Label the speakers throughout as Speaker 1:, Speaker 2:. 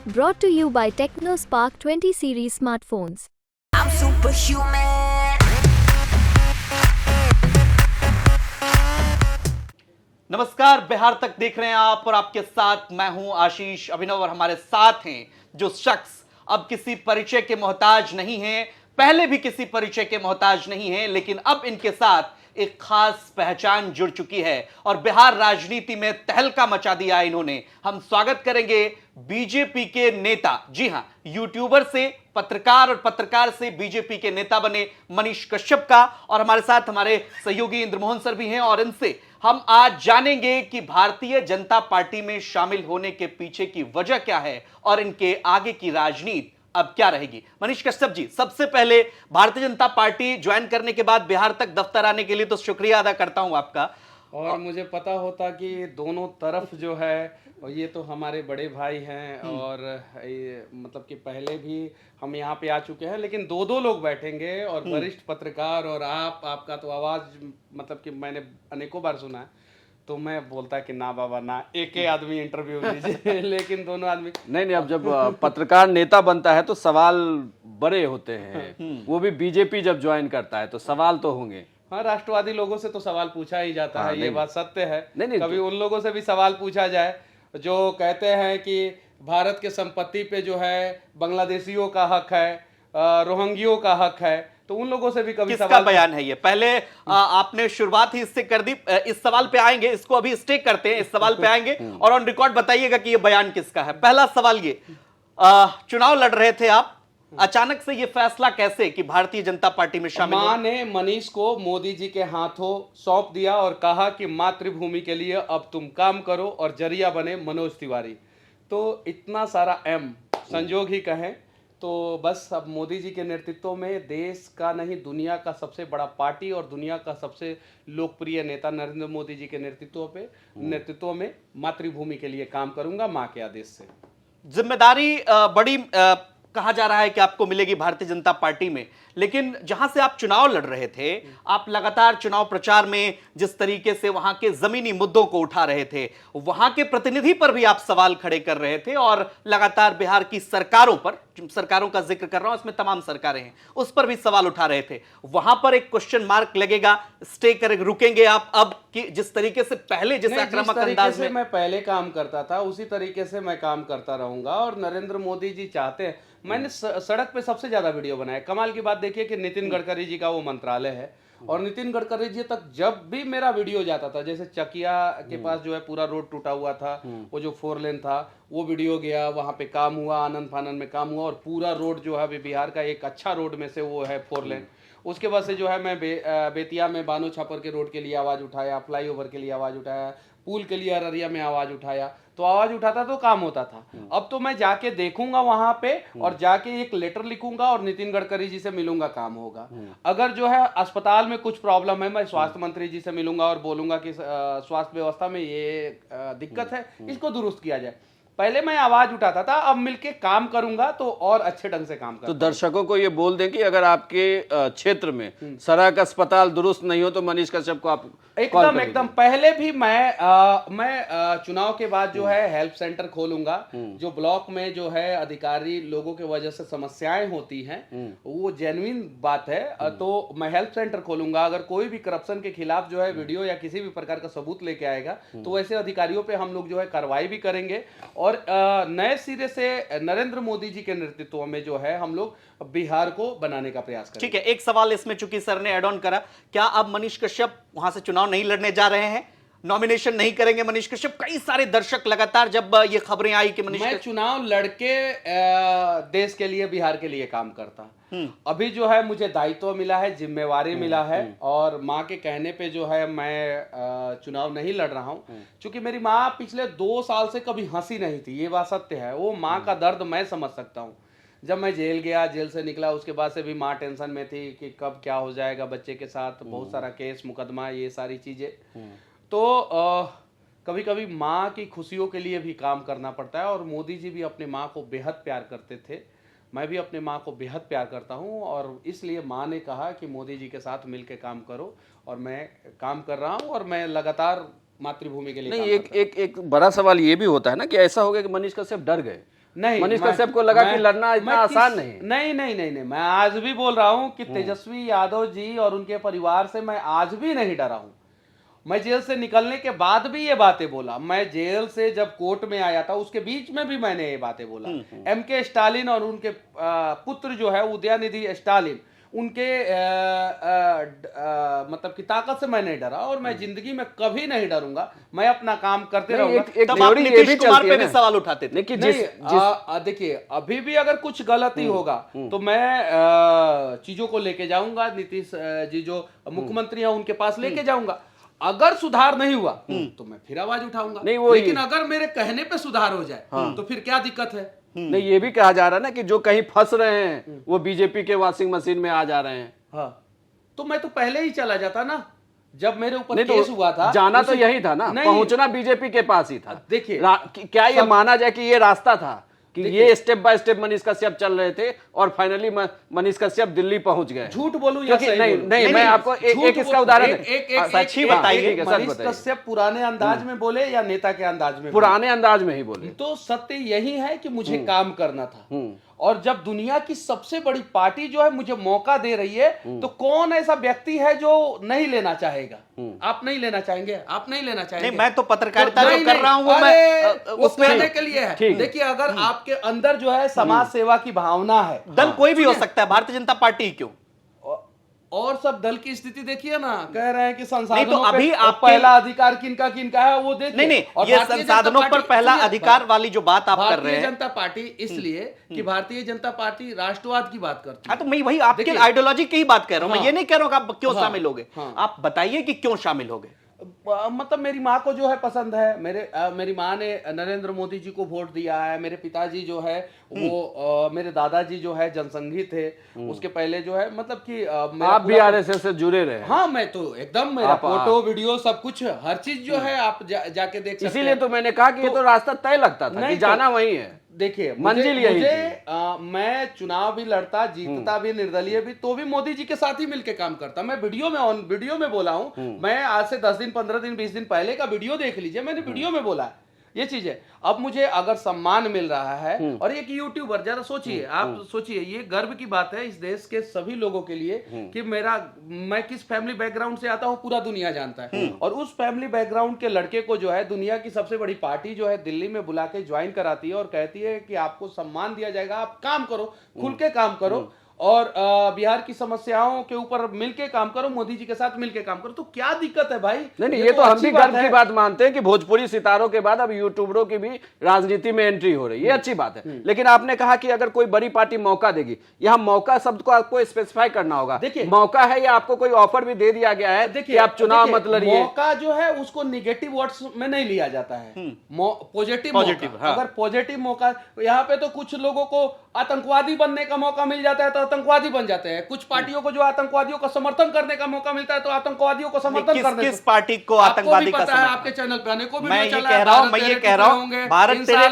Speaker 1: Brought to you by TechnoSpark 20 series smartphones.
Speaker 2: I'm superhuman.
Speaker 3: नमस्कार, बिहार तक देख रहे हैं आप और आपके साथ मैं हूं आशीष अभिनव और हमारे साथ हैं जो शख्स अब किसी परिचय के मोहताज नहीं हैं, पहले भी किसी परिचय के मोहताज नहीं हैं, लेकिन अब इनके साथ एक खास पहचान जुड़ चुकी है और बिहार राजनीति में तहलका मचा दिया इन्होंने। हम स्वागत करेंगे बीजेपी के नेता, जी हां, यूट्यूबर से पत्रकार और पत्रकार से बीजेपी के नेता बने मनीष कश्यप का। और हमारे साथ हमारे सहयोगी इंद्रमोहन सर भी हैं और इनसे हम आज जानेंगे कि भारतीय जनता पार्टी में शामिल होने के पीछे की वजह क्या है और इनके आगे की राजनीति अब क्या रहेगी। मनीष कश्यप जी, सबसे पहले भारतीय जनता पार्टी ज्वाइन करने के बाद बिहार तक दफ्तर आने के लिए तो शुक्रिया अदा करता हूं आपका।
Speaker 4: और मुझे पता होता कि दोनों तरफ जो है, और ये तो हमारे बड़े भाई हैं और मतलब कि पहले भी हम यहाँ पे आ चुके हैं, लेकिन दो दो लोग बैठेंगे और वरिष्ठ पत्रकार और आपका तो आवाज़ मतलब कि मैंने अनेकों बार सुना है, तो मैं बोलता कि ना बाबा ना, एक ही आदमी इंटरव्यू लीजिए लेकिन दोनों आदमी
Speaker 5: नहीं, अब जब पत्रकार नेता बनता है तो सवाल बड़े होते हैं, वो भी बीजेपी जब ज्वाइन करता है तो सवाल तो होंगे।
Speaker 4: हाँ, राष्ट्रवादी लोगों से तो सवाल पूछा ही जाता है, ये बात सत्य है।
Speaker 5: नहीं,
Speaker 4: कभी उन लोगों से भी सवाल पूछा जाए जो कहते हैं कि भारत के संपत्ति पे जो है बांग्लादेशियों का हक है, रोहिंग्यों का हक है, तो उन लोगों से भी कभी
Speaker 3: किसका
Speaker 4: सवाल
Speaker 3: बयान है ये? पहले आपने शुरुआत ही इससे कर दी। इस सवाल पे आएंगे, इसको अभी स्टे करते हैं, इस सवाल पे आएंगे और ऑन रिकॉर्ड बताइएगा कि ये बयान किसका है। पहला सवाल ये, चुनाव लड़ रहे थे आप, अचानक से ये फैसला कैसे कि भारतीय जनता पार्टी में शामिल
Speaker 4: मां ने मनीष को मोदी जी के हाथों सौंप दिया और कहा कि मातृभूमि के लिए अब तुम काम करो, और जरिया बने मनोज तिवारी। तो इतना सारा संजोग ही कहें तो बस अब मोदी जी के नेतृत्व में देश का नहीं दुनिया का सबसे बड़ा पार्टी और दुनिया का सबसे लोकप्रिय नेता नरेंद्र मोदी जी के नेतृत्व में मातृभूमि के लिए काम करूंगा, मां के आदेश से।
Speaker 3: जिम्मेदारी बड़ी कहा जा रहा है कि आपको मिलेगी भारतीय जनता पार्टी में, लेकिन जहां से आप चुनाव लड़ रहे थे, आप लगातार चुनाव प्रचार में जिस तरीके से वहां के जमीनी मुद्दों को उठा रहे थे, वहां के प्रतिनिधि पर भी आप सवाल खड़े कर रहे थे और लगातार बिहार की सरकारों पर, सरकारों का जिक्र कर रहा हूं, इसमें तमाम सरकारें हैं, उस पर भी सवाल उठा रहे थे। वहां पर एक क्वेश्चन मार्क लगेगा, स्टे कर रुकेंगे आप अब कि जिस तरीके से पहले जिस आक्रामक अंदाज में
Speaker 4: मैं पहले काम करता था उसी तरीके से मैं काम करता रहूंगा। और नरेंद्र मोदी जी चाहते हैं, मैंने सड़क पे सबसे ज्यादा वीडियो बनाया। कमाल की बात देखिए कि नितिन गडकरी जी का वो मंत्रालय है और नितिन गडकरी जी तक जब भी मेरा वीडियो जाता था, जैसे चकिया के पास जो है पूरा रोड टूटा हुआ था, वो जो 4 लेन था, वो वीडियो गया, वहां पे काम हुआ, आनंद फानंद में काम हुआ और पूरा रोड जो है बिहार का एक अच्छा रोड में से वो है 4 लेन। उसके बाद से जो है मैं बेतिया में बानो छापर के रोड के लिए आवाज उठाया, फ्लाईओवर के लिए आवाज उठाया, पुल के लिए अररिया में आवाज उठाया, तो आवाज उठाता तो काम होता था। अब तो मैं जाके देखूंगा वहां पे और जाके एक लेटर लिखूंगा और नितिन गडकरी जी से मिलूंगा, काम होगा। अगर जो है अस्पताल में कुछ प्रॉब्लम है, मैं स्वास्थ्य मंत्री जी से मिलूंगा और बोलूंगा कि स्वास्थ्य व्यवस्था में ये दिक्कत है, इसको दुरुस्त किया जाए। पहले मैं आवाज उठाता था, अब मिलके काम करूंगा तो और अच्छे ढंग से काम करूंगा।
Speaker 5: तो दर्शकों को ये बोल दें कि अगर आपके क्षेत्र में सड़क अस्पताल दुरुस्त नहीं हो तो मनीष कश्यप को आप
Speaker 4: एकदम पहले भी मैं चुनाव के बाद जो है हेल्प सेंटर खोलूंगा। जो ब्लॉक में जो है अधिकारी लोगों के वजह से समस्याएं होती हैं, वो जेन्युइन बात है, तो मैं हेल्प सेंटर खोलूंगा। अगर कोई भी करप्शन के खिलाफ जो है वीडियो या किसी भी प्रकार का सबूत लेके आएगा तो वैसे अधिकारियों पे हम लोग जो है कार्रवाई भी करेंगे। और नए सिरे से नरेंद्र मोदी जी के नेतृत्व में जो है हम लोग बिहार को बनाने का प्रयास करेंगे।
Speaker 3: ठीक है, एक सवाल इसमें चूंकि सर ने एड ऑन करा, क्या अब मनीष कश्यप वहां से चुनाव नहीं लड़ने जा रहे हैं, नॉमिनेशन नहीं करेंगे मनीष कश्यप? कई सारे दर्शक लगातार जब ये खबरें आई कि मनीष
Speaker 4: मैं चुनाव लड़के देश के लिए, बिहार के लिए काम करता। अभी जो है मुझे दायित्व मिला है, जिम्मेवारी मिला है और माँ के कहने पे जो है मैं चुनाव नहीं लड़ रहा हूँ। क्योंकि मेरी माँ पिछले 2 साल से कभी हंसी नहीं थी, ये बात सत्य है। वो माँ का दर्द मैं समझ सकता हूँ। जब मैं जेल गया, जेल से निकला, उसके बाद से भी माँ टेंशन में थी कि कब क्या हो जाएगा बच्चे के साथ, बहुत सारा केस मुकदमा, ये सारी चीजें। तो कभी कभी माँ की खुशियों के लिए भी काम करना पड़ता है और मोदी जी भी अपने माँ को बेहद प्यार करते थे, मैं भी अपने माँ को बेहद प्यार करता हूँ और इसलिए माँ ने कहा कि मोदी जी के साथ मिलकर काम करो और मैं काम कर रहा हूँ और मैं लगातार मातृभूमि के लिए
Speaker 5: नहीं, एक बड़ा सवाल ये भी होता है ना कि ऐसा हो गया कि मनीष कश्यप डर गए
Speaker 4: नहीं,
Speaker 5: मनीष कश्यप को लगा कि लड़ना इतना आसान नहीं।
Speaker 4: नहीं, मैं आज भी बोल रहा हूं कि तेजस्वी यादव जी और उनके परिवार से मैं आज भी नहीं डरा हूं। मैं जेल से निकलने के बाद भी ये बातें बोला, मैं जेल से जब कोर्ट में आया था उसके बीच में भी मैंने ये बातें बोला। MK स्टालिन और उनके पुत्र जो है उदयनिधि स्टालिन, उनके मतलब की ताकत से मैं नहीं डरा और मैं जिंदगी में कभी नहीं डरूंगा। मैं अपना काम करते रहूंगा।
Speaker 3: तब आप नीतीश कुमार पे भी सवाल उठाते थे।
Speaker 4: देखिए अभी भी अगर कुछ गलती होगा तो मैं चीजों को लेके जाऊंगा, नीतीश जी जो मुख्यमंत्री हैं उनके पास लेके जाऊंगा। अगर सुधार नहीं हुआ तो मैं फिर आवाज उठाऊंगा। लेकिन अगर मेरे कहने पे सुधार हो जाए तो फिर क्या दिक्कत है?
Speaker 5: नहीं, ये भी कहा जा रहा है ना कि जो कहीं फंस रहे हैं वो बीजेपी के वॉशिंग मशीन में आ जा रहे हैं।
Speaker 4: हाँ, तो मैं तो पहले ही चला जाता ना, जब मेरे ऊपर केस हुआ था।
Speaker 5: जाना तो यही था ना, पहुंचना बीजेपी के पास ही था।
Speaker 4: देखिए
Speaker 5: क्या ये माना जाए कि ये रास्ता था कि ये step by step Manish Kashyap चल रहे थे और फाइनली मनीष कश्यप दिल्ली पहुंच गए?
Speaker 4: झूठ बोलूं या सही बोलूं?
Speaker 5: नहीं, मैं आपको एक इसका उदाहरण
Speaker 3: सच ही बताइए।
Speaker 4: मनीष कश्यप पुराने अंदाज में बोले या नेता के अंदाज में?
Speaker 5: पुराने अंदाज में ही बोले।
Speaker 4: तो सत्य यही है कि मुझे काम करना था और जब दुनिया की सबसे बड़ी पार्टी जो है मुझे मौका दे रही है तो कौन ऐसा व्यक्ति है जो नहीं लेना चाहेगा? आप नहीं लेना चाहेंगे? आप नहीं लेना चाहेंगे?
Speaker 3: नहीं, मैं तो पत्रकारिता जो कर रहा हूं वो
Speaker 4: मैं उस कहने के लिए है। देखिए अगर आपके अंदर जो है समाज सेवा की भावना है,
Speaker 3: दल कोई भी हो सकता है, भारतीय जनता पार्टी क्यों?
Speaker 4: और सब दल की स्थिति देखिए ना, कह रहे हैं कि संसाधनों
Speaker 3: तो अभी
Speaker 4: पे
Speaker 3: आप
Speaker 4: पहला अधिकार किनका किनका है वो देखिए।
Speaker 3: नहीं,
Speaker 4: और
Speaker 3: ये संसाधनों पर पहला अधिकार वाली जो बात आप कर रहे हैं,
Speaker 4: भारतीय जनता पार्टी इसलिए कि भारतीय जनता पार्टी राष्ट्रवाद की बात करती है।
Speaker 3: तो मैं वही आपके आइडियोलॉजी की ही बात कर रहा हूं। मैं ये नहीं कह रहा हूं कि आप क्यों शामिल हो गए। आप बताइए कि क्यों शामिल हो गए।
Speaker 4: मतलब मेरी माँ को जो है पसंद है, मेरी माँ ने नरेंद्र मोदी जी को वोट दिया है। मेरे पिताजी जो है वो मेरे दादाजी जो है जनसंघी थे। उसके पहले जो है मतलब कि
Speaker 5: आप भी आरएसएस से जुड़े रहे?
Speaker 4: हाँ, मैं तो एकदम, मेरा फोटो वीडियो सब कुछ हर चीज जो है आप जाके देख सकते हैं।
Speaker 5: इसीलिए तो मैंने कहा कि ये तो रास्ता तय लगता था कि जाना वही है।
Speaker 4: देखिए
Speaker 5: मंजिल यही
Speaker 4: मैं चुनाव भी लड़ता, जीतता भी, निर्दलीय भी, तो भी मोदी जी के साथ ही मिलके काम करता। मैं वीडियो में बोला हूं। मैं आज से 10 दिन 15 दिन 20 दिन पहले का वीडियो देख लीजिए, मैंने वीडियो में बोला है ये चीज है। अब मुझे अगर सम्मान मिल रहा है और एक यूट्यूबर, जरा सोचिए, आप सोचिए, ये गर्व की बात है इस देश के सभी लोगों के लिए कि मैं किस फैमिली बैकग्राउंड से आता हूं पूरा दुनिया जानता है। और उस फैमिली बैकग्राउंड के लड़के को जो है दुनिया की सबसे बड़ी पार्टी जो है दिल्ली में बुला के ज्वाइन कराती है और कहती है कि आपको सम्मान दिया जाएगा, आप काम करो, खुल के काम करो और बिहार की समस्याओं के ऊपर मिलके काम करो, मोदी जी के साथ मिलके काम करो। तो क्या दिक्कत है भाई?
Speaker 5: नहीं, ये तो हम भी गर्व की बात मानते हैं कि भोजपुरी सितारों के बाद अब यूट्यूबरों की भी राजनीति में एंट्री हो रही है, ये अच्छी बात है। लेकिन आपने कहा कि अगर कोई बड़ी पार्टी मौका देगी, यहाँ मौका शब्द को आपको स्पेसिफाई करना होगा। देखिए, मौका है या आपको कोई ऑफर भी दे दिया गया है कि आप चुनाव मत लड़िए?
Speaker 4: मौका जो है उसको निगेटिव वर्ड्स में नहीं लिया जाता है, पॉजिटिव। अगर पॉजिटिव मौका, यहाँ पे तो कुछ लोगों को आतंकवादी बनने का मौका मिल जाता है तो आतंकवादी बन जाते हैं। कुछ पार्टियों को जो आतंकवादियों का समर्थन करने का मौका मिलता है तो आतंकवादियों को समर्थन करने।
Speaker 3: किस पार्टी को आतंकवादी का समर्थन?
Speaker 4: आपके चैनल पे आने को भी
Speaker 3: मैं ये कह रहा हूं भारत तेरे,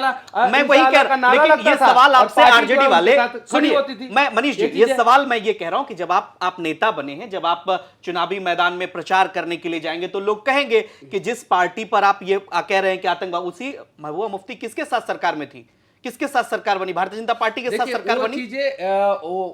Speaker 3: मैं वही कह रहा हूं। लेकिन ये सवाल आपसे आरजेडी वाले, सुनिए, मैं मनीष जी, ये सवाल मैं ये कह रहा हूं कि जब आप नेता बने हैं, जब आप चुनावी मैदान में प्रचार करने के लिए जाएंगे तो लोग कहेंगे कि जिस पार्टी पर आप ये कह रहे हैं कि आतंकवाद, उसी महबूबा मुफ्ती किसके साथ सरकार में थी? किसके साथ सरकार बनी? भारतीय जनता पार्टी के साथ सरकार बनी।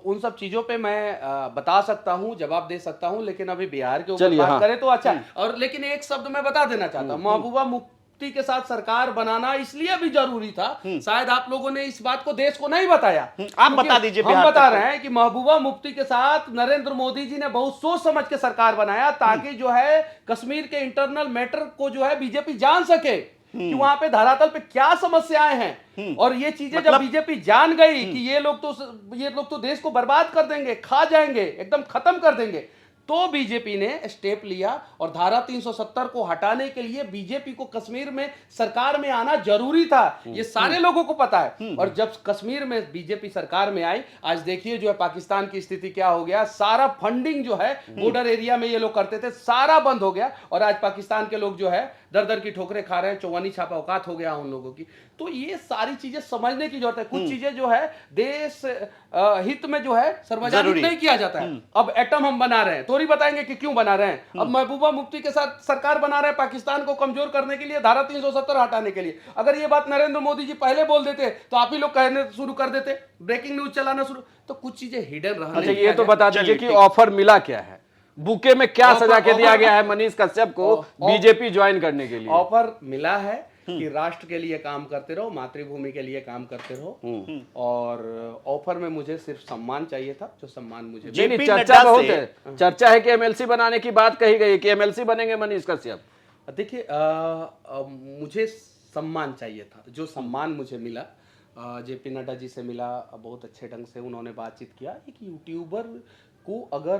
Speaker 4: उन सब चीजों पे मैं बता सकता हूं, जवाब दे सकता हूं, लेकिन अभी बिहार के ऊपर बात करें तो अच्छा। और लेकिन एक शब्द मैं बता देना चाहता हूं, महबूबा मुफ्ती के साथ सरकार बनाना इसलिए भी जरूरी था, शायद आप लोगों ने इस बात को देश को नहीं बताया।
Speaker 3: आप बता दीजिए।
Speaker 4: हम बता रहे हैं कि महबूबा मुफ्ती के साथ नरेंद्र मोदी जी ने बहुत सोच समझ के सरकार बनाया ताकि जो है कश्मीर के इंटरनल मैटर को जो है बीजेपी जान सके कि वहां पे धरातल पे क्या समस्याएं हैं। और ये चीजें जब बीजेपी जान गई कि ये लोग तो देश को बर्बाद कर देंगे, खा जाएंगे, एकदम खत्म कर देंगे, तो बीजेपी ने स्टेप लिया और धारा 370 को हटाने के लिए बीजेपी को कश्मीर में सरकार में आना जरूरी था। ये सारे लोगों को पता है। और जब कश्मीर में बीजेपी सरकार में आई, आज देखिए जो है पाकिस्तान की स्थिति क्या हो गया। सारा फंडिंग जो है बॉर्डर एरिया में ये लोग करते थे, सारा बंद हो गया और आज पाकिस्तान के लोग जो है दर दर की ठोकरें खा रहे हैं। 54 छापा औकात हो गया उन लोगों की। तो ये सारी चीजें समझने की जरूरत है। कुछ चीजें जो है देश हित में जो है सार्वजनिक नहीं किया जाता है। अब एटम हम बना रहे हैं तो थोड़ी बताएंगे कि क्यों बना रहे हैं। अब महबूबा मुफ्ती के साथ सरकार बना रहे हैं पाकिस्तान को कमजोर करने के लिए, धारा 370 हटाने के लिए। अगर ये बात नरेंद्र मोदी जी पहले बोल देते तो आप ही लोग कहने शुरू कर देते, ब्रेकिंग न्यूज चलाना शुरू। तो कुछ चीजें हिडन रहने।
Speaker 5: अच्छा, ये तो बता दीजिए कि ऑफर मिला क्या है, बुके में क्या सजा के दिया गया है मनीष कश्यप को बीजेपी ज्वाइन करने के लिए?
Speaker 4: ऑफर मिला है कि राष्ट्र के लिए काम करते रहो, मातृभूमि के लिए काम करते रहो, और ऑफर में मुझे सिर्फ सम्मान चाहिए था, जो सम्मान मुझे
Speaker 5: जी नहीं, चर्चा बहुत है, चर्चा है कि एमएलसी बनाने की बात कही गई कि एमएलसी बनेंगे मनीष कश्यप।
Speaker 4: देखिए, मुझे सम्मान चाहिए था, जो सम्मान मुझे मिला जेपी नड्डा जी से मिला। बहुत अच्छे ढंग से उन्होंने बातचीत किया। एक यूट्यूबर को अगर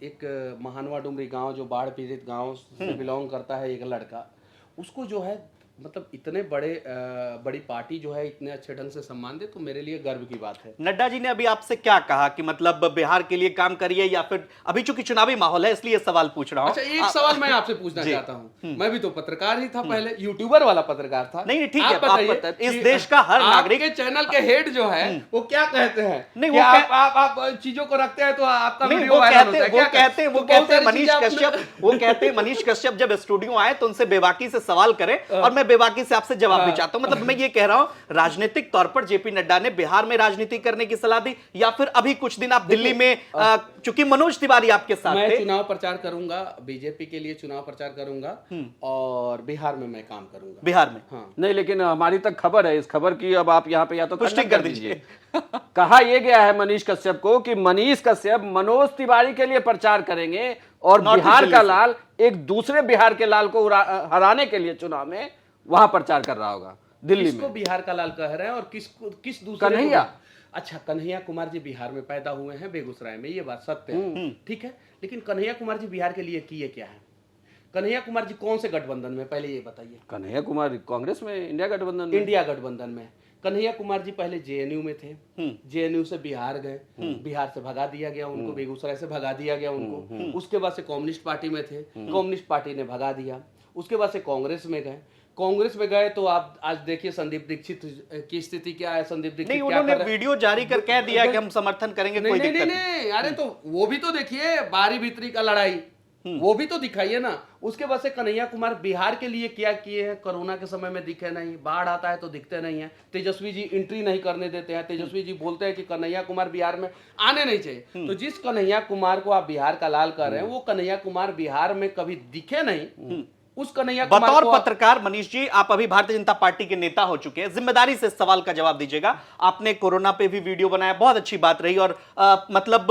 Speaker 4: एक महानवा डुमरी गांव, जो बाढ़ पीड़ित गांव से बिलोंग करता है एक लड़का, उसको जो है मतलब इतने बड़ी पार्टी जो है इतने अच्छे ढंग से सम्मान दे, तो मेरे लिए गर्व की बात है।
Speaker 3: नड्डा जी ने अभी आपसे क्या कहा कि मतलब बिहार के लिए काम करिए, या फिर अभी चूंकि चुनावी माहौल है इसलिए सवाल पूछ रहा हूं।
Speaker 4: अच्छा, एक सवाल मैं आपसे पूछना चाहता हूं। मैं भी तो पत्रकार ही था पहले, यूट्यूबर वाला पत्रकार था।
Speaker 3: नहीं, ठीक है, आप बताइए, इस देश का हर नागरिक,
Speaker 4: आपके चैनल के हेड जो है वो क्या कहते हैं?
Speaker 3: नहीं,
Speaker 4: वो आप चीजों को रखते हैं तो आपका वीडियो वायरल होता है।
Speaker 3: वो कहते हैं मनीष कश्यप जब स्टूडियो आए तो उनसे बेबाकी से सवाल करें, और मैं बेबाकी से आपसे जवाब भी चाहता हूं। मतलब मैं ये कह रहा हूं, राजनीतिक तौर पर जेपी नड्डा ने बिहार में राजनीति करने की सलाह दी, या फिर अभी कुछ दिन आप दिल्ली में, चूंकि मनोज तिवारी आपके साथ
Speaker 4: मैं
Speaker 3: थे,
Speaker 4: चुनाव प्रचार करूंगा, बीजेपी के लिए चुनाव प्रचार करूंगा, और बिहार में मैं काम करूंगा।
Speaker 3: बिहार में?
Speaker 4: हाँ।
Speaker 5: नहीं, लेकिन हमारी तक खबर है, इस खबर की अब आप यहाँ पे या तो पुष्टि कर दीजिए। कहा यह गया है मनीष कश्यप को कि मनीष कश्यप मनोज तिवारी के लिए प्रचार करेंगे, और बिहार का लाल एक दूसरे बिहार के लाल को हराने के लिए चुनाव में वहां प्रचार कर रहा होगा दिल्ली में।
Speaker 4: बिहार का लाल कह रहे हैं, और किस दूसरे?
Speaker 5: कन्हैया।
Speaker 4: अच्छा, कन्हैया कुमार जी बिहार में पैदा हुए हैं, बेगूसराय में, ये बात सत्य है, ठीक है। लेकिन कन्हैया कुमार जी बिहार के लिए किए क्या है? कन्हैया कुमार जी कौन से गठबंधन में, पहले ये बताइए।
Speaker 5: कन्हैया कुमार कांग्रेस में, इंडिया गठबंधन में।
Speaker 4: इंडिया गठबंधन में। कन्हैया कुमार जी पहले जेएनयू में थे, जेएनयू से बिहार गए, बिहार से भगा दिया गया उनको, बेगूसराय से भगा दिया गया उनको। उसके बाद से कम्युनिस्ट पार्टी में थे, कम्युनिस्ट पार्टी ने भगा दिया। उसके बाद से कांग्रेस में गए, कांग्रेस में गए तो आप आज देखिए संदीप दीक्षित की स्थिति क्या है। संदीप दीक्षित
Speaker 3: नहीं, उन्होंने वीडियो जारी कर कह दिया कि हम समर्थन करेंगे, कोई दिक्कत
Speaker 4: नहीं। अरे तो वो भी तो देखिए, बारी भीतरी का लड़ाई वो भी तो दिखाइए ना। उसके बाद से कन्हैया कुमार बिहार के लिए क्या किए हैं? कोरोना के समय में दिखे नहीं, बाढ़ आता है तो दिखते नहीं है, तेजस्वी जी एंट्री नहीं करने देते हैं, तेजस्वी जी बोलते हैं कि कन्हैया कुमार बिहार में आने नहीं चाहिए। तो जिस कन्हैया कुमार को आप बिहार का लाल कर रहे हैं, वो कन्हैया कुमार बिहार में कभी दिखे नहीं। उस कन्हैया कुमार
Speaker 3: बतौर पत्रकार मनीष जी, आप अभी भारतीय जनता पार्टी के नेता हो चुके हैं, जिम्मेदारी से सवाल का जवाब दीजिएगा। आपने कोरोना पे भी वीडियो बनाया, बहुत अच्छी बात रही, और मतलब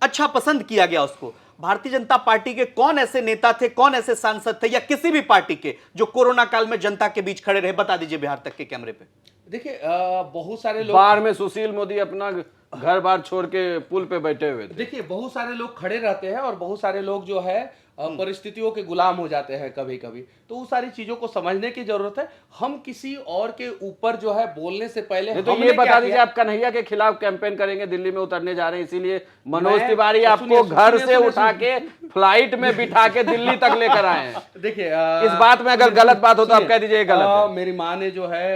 Speaker 3: अच्छा पसंद किया गया उसको। भारतीय जनता पार्टी के कौन ऐसे नेता थे, कौन ऐसे सांसद थे, या किसी भी पार्टी के, जो कोरोना काल में जनता के बीच खड़े रहे? बता दीजिए बिहार तक के कैमरे पे।
Speaker 4: देखिए, बहुत सारे लोग,
Speaker 5: बाढ़ में सुशील मोदी अपना घर बार छोड़ के पुल पे बैठे हुए थे।
Speaker 4: देखिए, बहुत सारे लोग खड़े रहते हैं, और बहुत सारे लोग जो है परिस्थितियों के गुलाम हो जाते हैं कभी कभी। तो उस सारी चीजों को समझने की जरूरत है। हम किसी और के ऊपर जो है बोलने से पहले
Speaker 5: तो ये बता दीजिए, आप कन्हैया के खिलाफ कैंपेन करेंगे, दिल्ली में उतरने जा रहे हैं, इसीलिए मनोज तिवारी आपको घर से उठा के फ्लाइट में बिठा के दिल्ली तक लेकर आए हैं।
Speaker 4: देखिए,
Speaker 5: इस बात में अगर गलत बात हो तो आप कह दीजिए गलत है।
Speaker 4: मेरी माँ ने जो है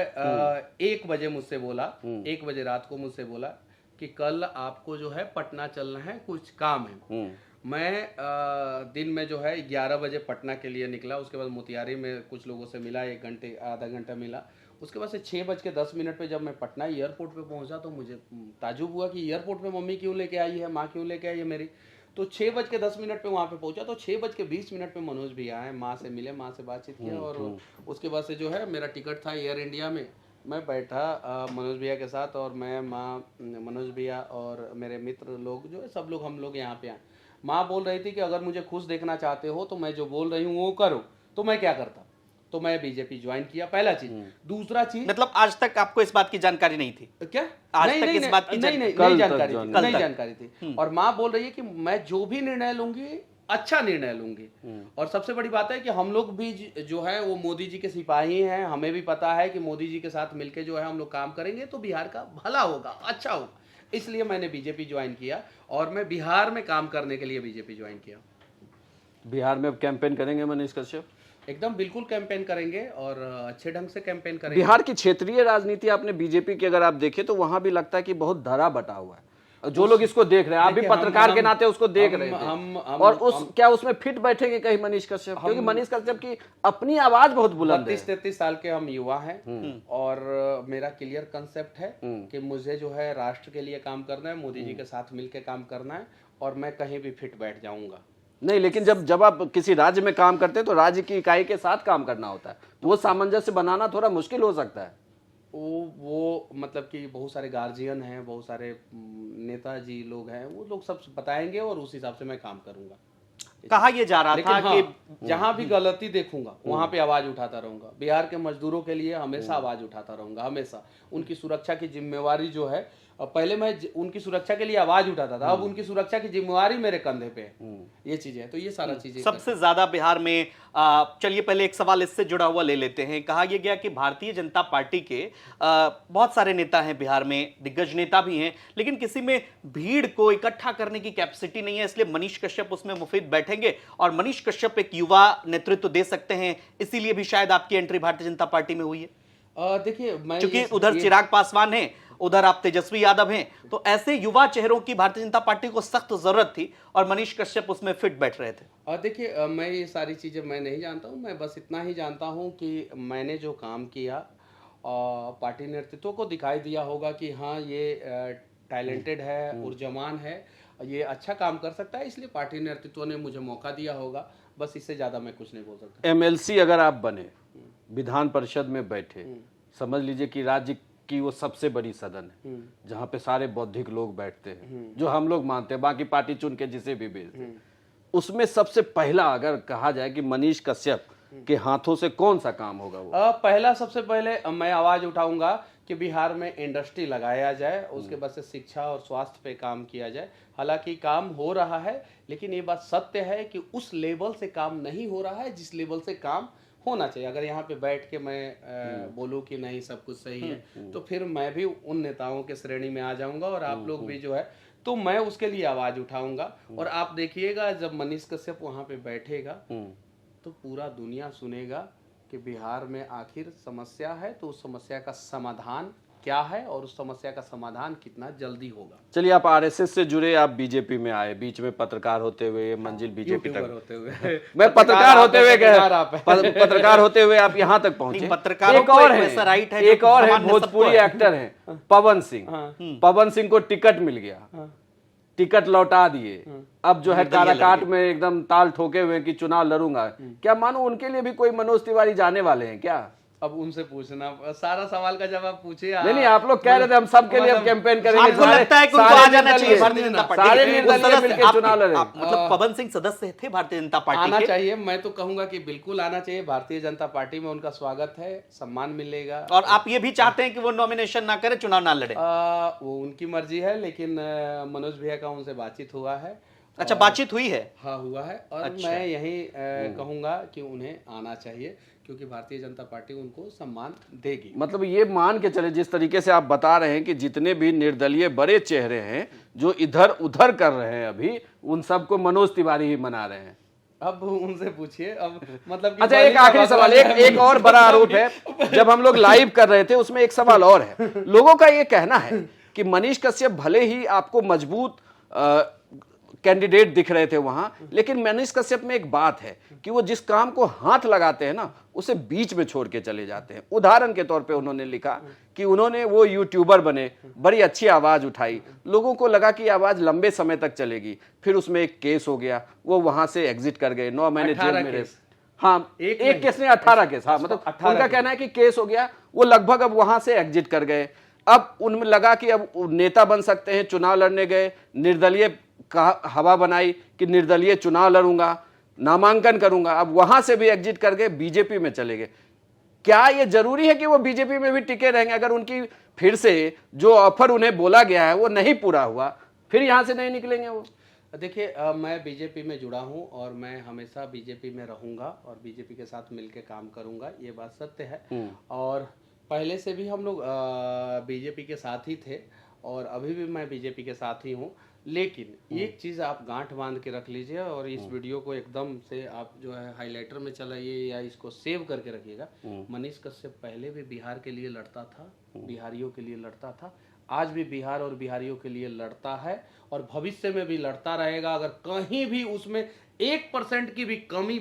Speaker 4: 1 बजे मुझसे बोला, 1 बजे रात को मुझसे बोला कि कल आपको जो है पटना चलना है, कुछ काम है। मैं दिन में जो है 11 बजे पटना के लिए निकला। उसके बाद मोतिहारी में कुछ लोगों से मिला, 1 घंटे आधा घंटा मिला। उसके बाद से 6:10 पे जब मैं पटना एयरपोर्ट पे पहुंचा तो मुझे ताजुब हुआ कि एयरपोर्ट पे मम्मी क्यों लेके आई है, माँ क्यों लेके आई है मेरी। तो 6:10 पे वहाँ पे पहुंचा, तो 6:20 पे मनोज भैया आए, माँ से मिले, माँ से बातचीत किया, और उसके बाद से जो है मेरा टिकट था एयर इंडिया में। मैं बैठा मनोज भैया के साथ, और मैं, माँ, मनोज भैया और मेरे मित्र लोग जो है, सब लोग, हम लोग यहाँ पे आए। माँ बोल रही थी कि अगर मुझे खुश देखना चाहते हो तो मैं जो बोल रही हूँ वो करो। तो मैं क्या करता? तो मैं बीजेपी ज्वाइन किया, पहला चीज। दूसरा चीज,
Speaker 3: मतलब आज तक आपको इस बात की जानकारी नहीं थी
Speaker 4: क्या?
Speaker 3: आज तक इस बात की
Speaker 4: नहीं जानकारी थी। और माँ बोल रही है कि मैं जो भी निर्णय लूंगी अच्छा निर्णय लूंगी। और सबसे बड़ी बात है कि हम लोग भी जो है वो मोदी जी के सिपाही हैं। हमें भी पता है कि मोदी जी के साथ मिलके जो है हम लोग काम करेंगे तो बिहार का भला होगा, अच्छा होगा। इसलिए मैंने बीजेपी ज्वाइन किया, और मैं बिहार में काम करने के लिए बीजेपी ज्वाइन किया।
Speaker 5: बिहार में अब कैंपेन करेंगे मनीष कश्यप?
Speaker 4: एकदम बिल्कुल कैंपेन करेंगे, और अच्छे ढंग से कैंपेन करेंगे।
Speaker 5: बिहार की क्षेत्रीय राजनीति आपने बीजेपी की अगर आप देखें तो वहां भी लगता है कि बहुत धरा बटा हुआ है। जो लोग इसको देख रहे हैं, आप भी
Speaker 4: देखिए,
Speaker 5: पत्रकार के
Speaker 4: हम-
Speaker 5: नाते उसको देख रहे थे,
Speaker 4: हम-
Speaker 5: और क्या उसमें फिट बैठेंगे कहीं मनीष कश्यप? क्योंकि मनीष कश्यप की अपनी आवाज बहुत बुलंद है।
Speaker 4: 32-33 साल के हम युवा हैं और मेरा क्लियर कंसेप्ट है कि मुझे जो है राष्ट्र के लिए काम करना है, मोदी जी के साथ मिलकर काम करना है, और मैं कहीं भी फिट बैठ जाऊंगा।
Speaker 5: नहीं, लेकिन जब आप किसी राज्य में काम करते हैं तो राज्य की इकाई के साथ काम करना होता है, तो वो सामंजस्य बनाना थोड़ा मुश्किल हो सकता है।
Speaker 4: वो मतलब कि बहुत सारे गार्जियन हैं, बहुत सारे नेताजी लोग हैं, वो लोग सब बताएंगे और उस हिसाब से मैं काम करूंगा।
Speaker 3: कहा यह जा रहा
Speaker 4: लेकिन
Speaker 3: था
Speaker 4: हाँ,
Speaker 3: कि
Speaker 4: जहां भी गलती देखूंगा वहां पे आवाज उठाता रहूंगा। बिहार के मजदूरों के लिए हमेशा आवाज उठाता रहूंगा, हमेशा। उनकी सुरक्षा की जिम्मेवारी जो है, पहले मैं उनकी सुरक्षा के लिए आवाज उठाता था, अब उनकी सुरक्षा की जिम्मेवारी मेरे कंधे पे है। ये चीजें है, तो ये सारा चीजें
Speaker 3: सबसे ज्यादा बिहार में चलिए पहले एक सवाल इससे जुड़ा हुआ ले लेते हैं। कहा यह गया कि भारतीय जनता पार्टी के बहुत सारे नेता हैं बिहार में, दिग्गज नेता भी हैं, लेकिन किसी में भीड़ को इकट्ठा करने की कैपेसिटी नहीं है, इसलिए मनीष कश्यप उसमें मुफीद बैठेंगे और मनीष कश्यप एक युवा नेतृत्व दे सकते हैं, इसीलिए भी शायद आपकी एंट्री भारतीय जनता पार्टी में हुई है।
Speaker 4: देखिए, मैं
Speaker 3: क्योंकि उधर चिराग पासवान है, उधर आप तेजस्वी यादव हैं, तो ऐसे युवा चेहरों की भारतीय जनता पार्टी को सख्त जरूरत थी और मनीष कश्यप उसमें फिट बैठ रहे थे।
Speaker 4: देखिए, मैं ये सारी चीज़ें मैं नहीं जानता हूँ, मैं बस इतना ही जानता हूँ कि मैंने जो काम किया पार्टी नेतृत्व को दिखाई दिया होगा कि हाँ, ये टैलेंटेड है, ऊर्जावान है, ये अच्छा काम कर सकता है, इसलिए पार्टी नेतृत्व ने मुझे मौका दिया होगा। बस इससे ज़्यादा मैं कुछ नहीं बोल सकता।
Speaker 5: MLC अगर आप बने, विधान परिषद में बैठे, समझ लीजिए कि राज्य की वो सबसे बड़ी सदन है जहाँ पे सारे बौद्धिक लोग बैठते हैं, जो हम लोग मानते हैं, बाकी पार्टी चुन के जिसे भी भेजते हैं, उसमें सबसे पहला अगर कहा जाए कि मनीष कश्यप के हाथों से कौन सा काम होगा वो?
Speaker 4: पहला सबसे पहले मैं आवाज उठाऊंगा कि बिहार में इंडस्ट्री लगाया जाए, उसके बाद से शिक्षा और स्वास्थ्य पे काम किया जाए। हालांकि काम हो रहा है, लेकिन ये बात सत्य है कि उस लेवल से काम नहीं हो रहा है जिस लेवल से काम होना चाहिए। अगर यहाँ पे बैठ के मैं बोलूँ कि नहीं सब कुछ सही है, तो फिर मैं भी उन नेताओं के श्रेणी में आ जाऊंगा और आप लोग भी जो है, तो मैं उसके लिए आवाज उठाऊंगा। और आप देखिएगा जब मनीष कश्यप वहाँ पे बैठेगा तो पूरा दुनिया सुनेगा कि बिहार में आखिर समस्या है, तो उस समस्या का समाधान क्या है और उस समस्या का समाधान कितना जल्दी होगा।
Speaker 5: चलिए, आप RSS से जुड़े, आप बीजेपी में आए, बीच में पत्रकार होते हुए मंजिल बीजेपी तक
Speaker 4: होते हुए
Speaker 5: मैं पत्रकार होते हुए
Speaker 4: पत्रकार
Speaker 5: होते हुए आप यहाँ तक पहुंचे।
Speaker 3: पत्रकारों
Speaker 5: एक
Speaker 3: को
Speaker 5: और
Speaker 3: एक
Speaker 5: है,
Speaker 3: वैसा राइट है
Speaker 5: एक
Speaker 3: जो
Speaker 5: और है,
Speaker 3: सामान्य सबको
Speaker 5: भोजपुरी
Speaker 3: है।
Speaker 5: एक्टर हैं पवन सिंह। पवन सिंह को टिकट मिल गया, टिकट लौटा दिए, अब जो है काराकाट में एकदम ताल ठोके हुए कि चुनाव लड़ूंगा। क्या मानो उनके लिए भी कोई मनोज तिवारी जाने वाले हैं क्या?
Speaker 4: अब उनसे पूछना, सारा सवाल का जवाब पूछे।
Speaker 5: नहीं, आप लोग कह रहे थे हम सबके लिए अब कैंपेन करेंगे।
Speaker 3: आपको लगता है कि उनको आ जाना चाहिए भारतीय जनता पार्टी?
Speaker 5: सारे निर्दलीय मिलकर चुनाव लड़े।
Speaker 3: मतलब पवन सिंह सदस्य थे भारतीय जनता पार्टी
Speaker 4: आना
Speaker 3: के,
Speaker 4: चाहिए। मैं तो कहूंगा कि बिल्कुल आना चाहिए। भारतीय जनता पार्टी में उनका स्वागत है, सम्मान मिलेगा।
Speaker 3: और आप ये भी चाहते हैं कि वो नॉमिनेशन ना करे, चुनाव ना लड़े?
Speaker 4: वो उनकी मर्जी है, लेकिन मनोज भैया का उनसे बातचीत हुआ है।
Speaker 3: अच्छा, बातचीत हुई है?
Speaker 4: हाँ, हुआ है। और
Speaker 3: अच्छा।
Speaker 4: मैं यही कहूंगा कि उन्हें आना चाहिए, क्योंकि भारतीय जनता पार्टी उनको सम्मान देगी।
Speaker 5: मतलब ये मान के चले, जिस तरीके से आप बता रहे हैं कि जितने भी निर्दलीय बड़े चेहरे हैं जो इधर उधर कर रहे हैं अभी, उन सबको मनोज तिवारी ही मना रहे हैं।
Speaker 4: अब उनसे पूछिए। अब मतलब
Speaker 5: अच्छा, एक आखिरी सवाल, एक और बड़ा आरोप है, जब हम लोग लाइव कर रहे थे उसमें एक सवाल और है। लोगों का ये कहना है कि मनीष कश्यप भले ही आपको मजबूत कैंडिडेट दिख रहे थे वहां, लेकिन मनीष कश्यप में एक बात है कि वो जिस काम को हाथ लगाते हैं ना, उसे बीच में छोड़ के चले जाते हैं। उदाहरण के तौर पे उन्होंने लिखा कि उन्होंने वो यूट्यूबर बने, बड़ी अच्छी आवाज उठाई, लोगों को लगा कि आवाज लंबे समय तक चलेगी, फिर उसमें एक केस हो गया, वो वहां से एग्जिट कर गए, 9 महीने जेल में रहे। हाँ, एक केस ने 18 केस, हाँ, मतलब उनका कहना है कि केस हो गया, वो लगभग अब वहां से एग्जिट कर गए। अब उनमें लगा कि अब नेता बन सकते हैं, चुनाव लड़ने गए, निर्दलीय का हवा बनाई कि निर्दलीय चुनाव लड़ूंगा, नामांकन करूंगा, अब वहां से भी एग्जिट कर गए, बीजेपी में चले गए। क्या ये जरूरी है कि वो बीजेपी में भी टिके रहेंगे? अगर उनकी फिर से जो ऑफर उन्हें बोला गया है वो नहीं पूरा हुआ, फिर यहां से नहीं निकलेंगे वो?
Speaker 4: देखिए, मैं बीजेपी में जुड़ा हूं और मैं हमेशा बीजेपी में रहूंगा और बीजेपी के साथ मिलकर काम करूंगा, ये बात सत्य है। और पहले से भी हम लोग बीजेपी के साथ ही थे और अभी भी मैं बीजेपी के साथ ही हूं। लेकिन एक चीज़ आप गांठ बांध के रख लीजिए और इस वीडियो को एकदम से आप जो है हाइलाइटर में चलाइए या इसको सेव करके रखिएगा। मनीष कश्यप पहले भी बिहार के लिए लड़ता था, बिहारियों के लिए लड़ता था, आज भी बिहार और बिहारियों के लिए लड़ता है और भविष्य में भी लड़ता रहेगा। अगर कहीं भी उसमें 1% की भी कमी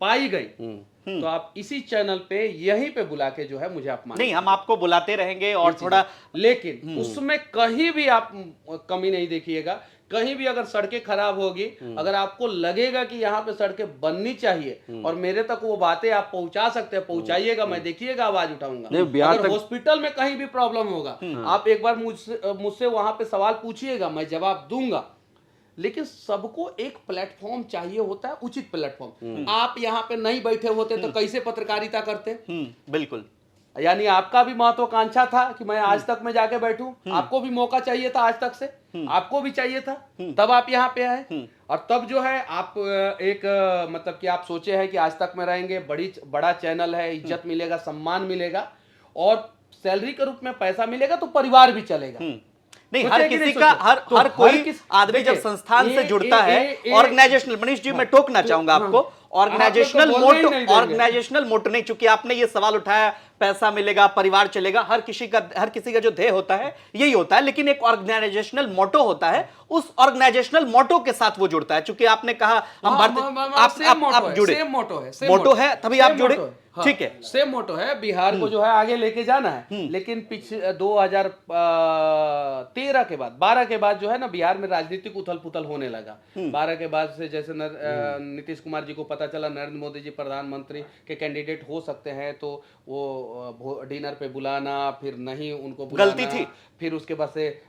Speaker 4: पाई गई तो आप इसी चैनल पे यहीं पे बुला के जो है मुझे अपमान
Speaker 3: नहीं, हम आपको बुलाते रहेंगे और थोड़ा
Speaker 4: लेकिन उसमें कहीं भी आप कमी नहीं देखिएगा। कहीं भी अगर सड़कें खराब होगी, अगर आपको लगेगा कि यहाँ पे सड़कें बननी चाहिए और मेरे तक वो बातें आप पहुंचा सकते हैं, पहुंचाइएगा, मैं देखिएगा आवाज उठाऊंगा। अगर हॉस्पिटल में कहीं भी प्रॉब्लम होगा, आप एक बार मुझसे वहां पे सवाल पूछिएगा, मैं जवाब दूंगा। लेकिन सबको एक प्लेटफॉर्म चाहिए होता है, उचित प्लेटफॉर्म। आप यहाँ पे नहीं बैठे होते तो कैसे पत्रकारिता करते?
Speaker 3: बिल्कुल।
Speaker 4: यानी आपका भी महत्वाकांक्षा था कि मैं आज तक में जाके बैठूं, आपको भी मौका चाहिए था आज तक से, आपको भी चाहिए था, तब आप यहाँ पे आए। और तब जो है आप एक मतलब कि आप सोचे हैं कि आज तक में रहेंगे, बड़ा चैनल है, इज्जत मिलेगा, सम्मान मिलेगा और सैलरी के रूप में पैसा मिलेगा तो परिवार भी चलेगा।
Speaker 3: नहीं, हर किसी का हर कोई आदमी जब संस्थान से जुड़ता है, ऑर्गेनाइजेशनल, मनीष जी मैं टोकना चाहूंगा आपको, ऑर्गेनाइजेशनल मोटो नहीं, चूंकि आपने ये सवाल उठाया पैसा मिलेगा परिवार चलेगा, हर किसी का जो ध्येय होता है यही होता है, लेकिन एक ऑर्गेनाइजेशनल मोटो होता है, उस ऑर्गेनाइजेशनल मोटो के साथ वो जुड़ता है। चूंकि आपने कहा हम आप जुड़े, मोटो है तभी आप जुड़े, ठीक है,
Speaker 4: सेम मोटो है, बिहार को जो है आगे लेके जाना है। लेकिन पिछले 2013 के बाद 12 के बाद जो है ना बिहार में राजनीतिक उथल पुथल होने लगा। 12 के बाद से जैसे नीतीश कुमार जी को पता चला नरेंद्र मोदी जी प्रधानमंत्री के कैंडिडेट हो सकते हैं, तो वो डिनर पे बुलाना, फिर नहीं उनको बुलाना,
Speaker 3: गलती थी।
Speaker 4: फिर उसके बाद से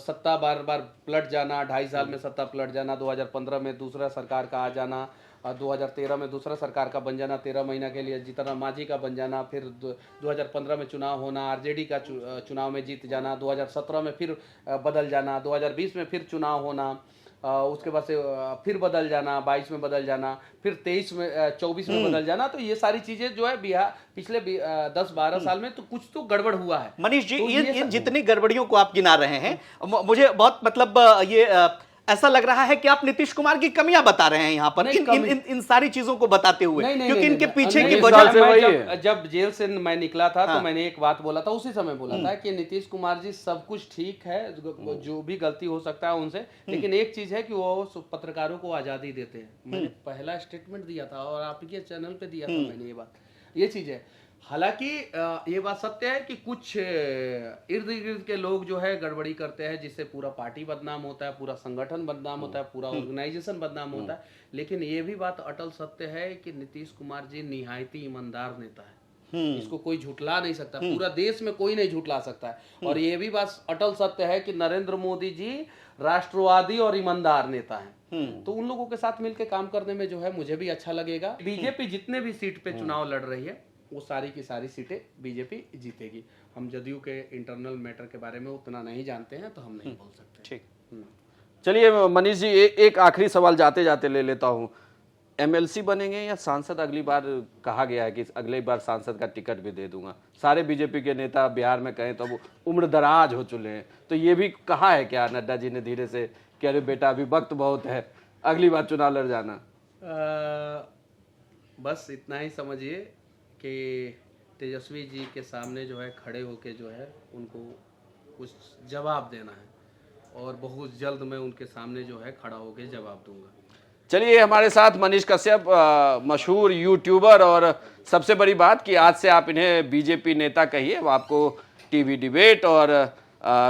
Speaker 4: सत्ता बार बार पलट जाना, 2.5 साल में सत्ता पलट जाना, 2015 में दूसरा सरकार का आ जाना, 2013 में दूसरा सरकार का बन जाना, 13 महीना के लिए जीतन राम मांझी का बन जाना, फिर 2015 में चुनाव होना, आरजेडी का चुनाव में जीत जाना, 2017 में फिर बदल जाना, 2020 में फिर चुनाव होना, उसके बाद से फिर बदल जाना, 22 में बदल जाना, फिर 24 में बदल जाना। तो ये सारी चीजें जो है बिहार पिछले 10-12 साल में तो कुछ तो गड़बड़ हुआ है।
Speaker 3: मनीष जी, तो इन जितनी गड़बड़ियों को आप गिना रहे हैं, मुझे बहुत मतलब ये ऐसा लग रहा है कि आप नीतीश कुमार की कमियां बता रहे हैं यहाँ पर इन सारी चीजों को बताते हुए, क्योंकि इनके पीछे की वजह
Speaker 4: जब जेल से मैं निकला था तो मैंने एक बात बोला था, उसी समय बोला था कि नीतीश कुमार जी सब कुछ ठीक है, जो भी गलती हो सकता है उनसे, लेकिन एक चीज है कि वो पत्रकारों को आजादी देते हैं। मैंने पहला स्टेटमेंट दिया था और आपके चैनल पे दिया था मैंने ये चीज है। हालांकि ये बात सत्य है कि कुछ इर्द गिर्द के लोग जो है गड़बड़ी करते हैं, जिससे पूरा पार्टी बदनाम होता है, पूरा संगठन बदनाम होता है, पूरा ऑर्गेनाइजेशन बदनाम होता है। लेकिन ये भी बात अटल सत्य है कि नीतीश कुमार जी निहायती ईमानदार नेता है, इसको कोई झुठला नहीं सकता, पूरा देश में कोई नहीं झुठला सकता है। और ये भी बात अटल सत्य है कि नरेंद्र मोदी जी राष्ट्रवादी और ईमानदार नेता हैं। तो उन लोगों के साथ मिलकर काम करने में जो है मुझे भी अच्छा लगेगा। बीजेपी जितने भी सीट पे चुनाव लड़ रही है वो सारी की सारी सीटें बीजेपी जीतेगी। हम जदयू के इंटरनल मैटर के बारे में उतना नहीं जानते हैं तो हम नहीं बोल सकते।
Speaker 3: ठीक,
Speaker 5: चलिए मनीष जी, एक आखिरी सवाल जाते जाते ले लेता हूँ। एमएलसी बनेंगे या सांसद? अगली बार कहा गया है कि अगली बार सांसद का टिकट भी दे दूंगा। सारे बीजेपी के नेता बिहार में कहें तो वो उम्र दराज हो चुके हैं, तो ये भी कहा है क्या नड्डा जी ने धीरे से कि अरे बेटा अभी वक्त बहुत है, अगली बार चुनाव लड़ जाना?
Speaker 4: बस इतना ही समझिए कि तेजस्वी जी के सामने जो है खड़े होके जो है उनको कुछ जवाब देना है और बहुत जल्द मैं उनके सामने जो है खड़ा होके जवाब दूंगा।
Speaker 5: चलिए, हमारे साथ मनीष कश्यप, मशहूर यूट्यूबर, और सबसे बड़ी बात कि आज से आप इन्हें बीजेपी नेता कहिए, वो आपको टीवी डिबेट और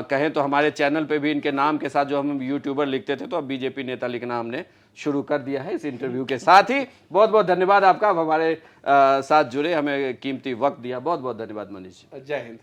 Speaker 5: कहें तो हमारे चैनल पे भी इनके नाम के साथ जो हम यूट्यूबर लिखते थे तो अब बीजेपी नेता लिखना हमने शुरू कर दिया है इस इंटरव्यू के साथ ही। बहुत बहुत धन्यवाद आपका, आप हमारे साथ जुड़े, हमें कीमती वक्त दिया। बहुत बहुत धन्यवाद मनीष जी।
Speaker 4: जय हिंद।